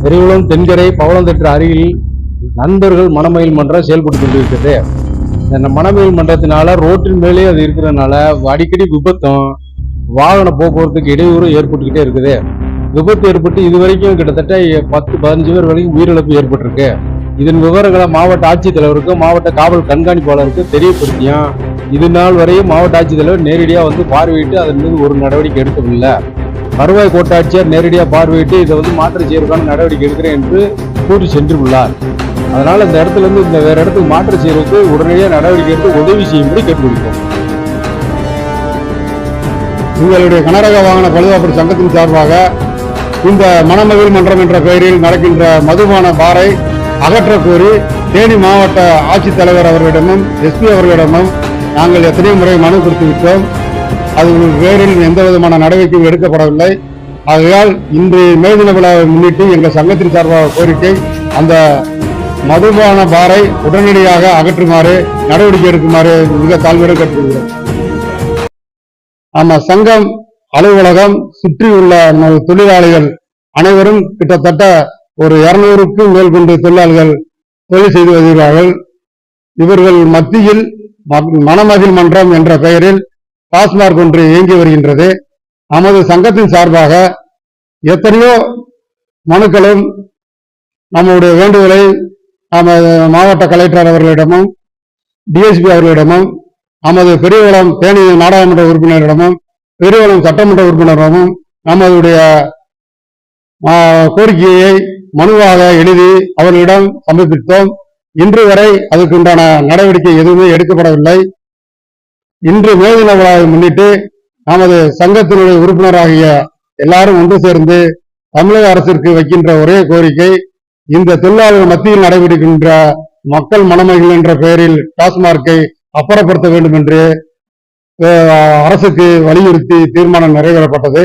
பெரியகுளம் தென்கரை பவளந்தெற்று அருகில் நண்பர்கள் மணமயில் மன்றம் செயல்பட்டு கொண்டிருக்கிறது. இந்த மணமயில் மன்றத்தினால ரோட்டின் மேலே அது இருக்கிறதுனால அடிக்கடி விபத்தும் வாகன போக்குவரத்துக்கு இடையூறு ஏற்பட்டுக்கிட்டே இருக்குது. விபத்து ஏற்பட்டு இதுவரைக்கும் கிட்டத்தட்ட 10-15 பேர் வரைக்கும் உயிரிழப்பு ஏற்பட்டிருக்கு. இதன் விவரங்களை மாவட்ட ஆட்சித்தலைவருக்கும் மாவட்ட காவல் கண்காணிப்பாளருக்கு தெரியப்படுத்தியும் இது நாள் வரையும் மாவட்ட ஆட்சித்தலைவர் நேரடியாக வந்து பார்வையிட்டு அதன் மீது ஒரு நடவடிக்கை எடுக்கவில்லை. வருவாய் கோட்டாட்சியர் நேரடியாக பார்வையிட்டு இதை மாற்றம் செய்வதற்கான நடவடிக்கை எடுக்கிறேன் என்று கூறி சென்றுள்ளார். அதனால இந்த இடத்துல இருந்து இந்த வேற இடத்துக்கு மாற்றம் செய்வதற்கு உடனடியாக நடவடிக்கை எடுத்து உதவி செய்யும்படி கேட்டுக்கொள்கிறோம். உங்களுடைய கனரக வாகன பழுதாப்பொருள் சங்கத்தின் சார்பாக இந்த மணமகள் மன்றம் என்ற பெயரில் நடக்கின்ற மதுபான பாரை அகற்ற கோரி தேனி மாவட்ட ஆட்சித்தலைவர் அவர்களிடமும் எஸ்பி அவர்களிடமும் நாங்கள் எத்தனையோ முறை மனு கொடுத்து விட்டோம். அது பேரில் எந்த விதமான நடவடிக்கையும் எடுக்கப்படவில்லை. ஆகையால் இன்று மே தின விழாவை முன்னிட்டு எங்கள் சங்கத்தின் சார்பாக கோரிக்கை, அந்த மதுபான பாரை உடனடியாக அகற்றுமாறு நடவடிக்கை எடுக்குமாறு மிக தாழ்மையுடன் கேட்டுக்கொள்கிறோம். நம்ம சங்கம் அலுவலகம் சுற்றியுள்ள தொழிலாளிகள் அனைவரும் கிட்டத்தட்ட ஒரு 200க்கும் மேல் கொண்டு தொழிலாளர்கள் தொழில் செய்து வருகிறார்கள். இவர்கள் மத்தியில் மணமகிழ் மன்றம் என்ற பெயரில் டாஸ்மாக் ஒன்று இயங்கி வருகின்றது. நமது சங்கத்தின் சார்பாக எத்தனையோ மனுக்களும் நம்முடைய வேண்டுதலை நமது மாவட்ட கலெக்டர் அவர்களிடமும் டிஎஸ்பி அவர்களிடமும் நமது பெரியகுளம் தேனி நாடாளுமன்ற உறுப்பினரிடமும் பெரியகுளம் சட்டமன்ற உறுப்பினரிடமும் நமதுடைய கோரிக்கையை மனுவாக எழுதி அவர்களிடம் சமர்ப்பித்தோம். இன்று வரை அதுக்குண்டான நடவடிக்கை எதுவுமே எடுக்கப்படவில்லை. இன்று மே தின விழாவை முன்னிட்டு நமது சங்கத்தினுடைய உறுப்பினராகிய எல்லாரும் ஒன்று சேர்ந்து தமிழக அரசிற்கு வைக்கின்ற ஒரே கோரிக்கை, இந்த தொழிலாளர்கள் மத்தியில் நடைபெறுகின்ற மக்கள் மணமகள் என்ற பெயரில் டாஸ்மார்க்கை அப்புறப்படுத்த வேண்டும் என்று அரசுக்கு வலியுறுத்தி தீர்மானம் நிறைவேற்றப்பட்டது.